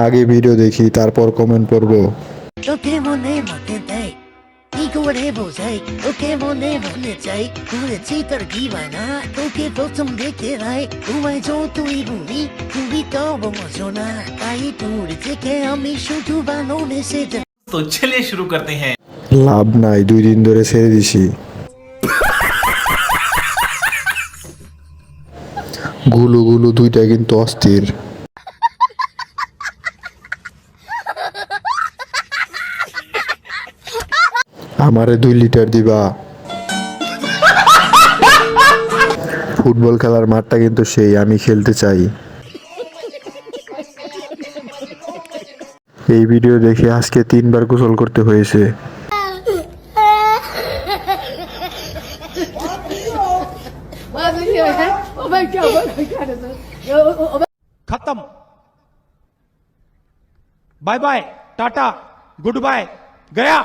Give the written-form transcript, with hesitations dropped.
আগে ভিডিও দেখি তারপর কমেন্ট পড়ব। তোকে মনে মনে দেয় কি করে বোঝাই, তোকে মনে মনে চাই, করেছি তোর দিবানা, তোকে প্রথম দেখে রায়, তোমায় যতই বলি তুমি তো বোঝো না, তাই দূর থেকে আমি শুধু বানো মেসেজ। तो चलिए शुरू करते हैं। লাভ নাই, 2 দিন ধরে ছেড়ে দিছি। গুলু গুলু দুইটা কিন্তু অস্থির। আমারে 2 লিটার দিবা। ফুটবল খেলার মাঠটা কিন্তু সেই, আমি খেলতে চাই। এই ভিডিও দেখে আজকে 3বার গোসল করতে হয়েছে। खत्म। Bye bye, tata, goodbye, गया।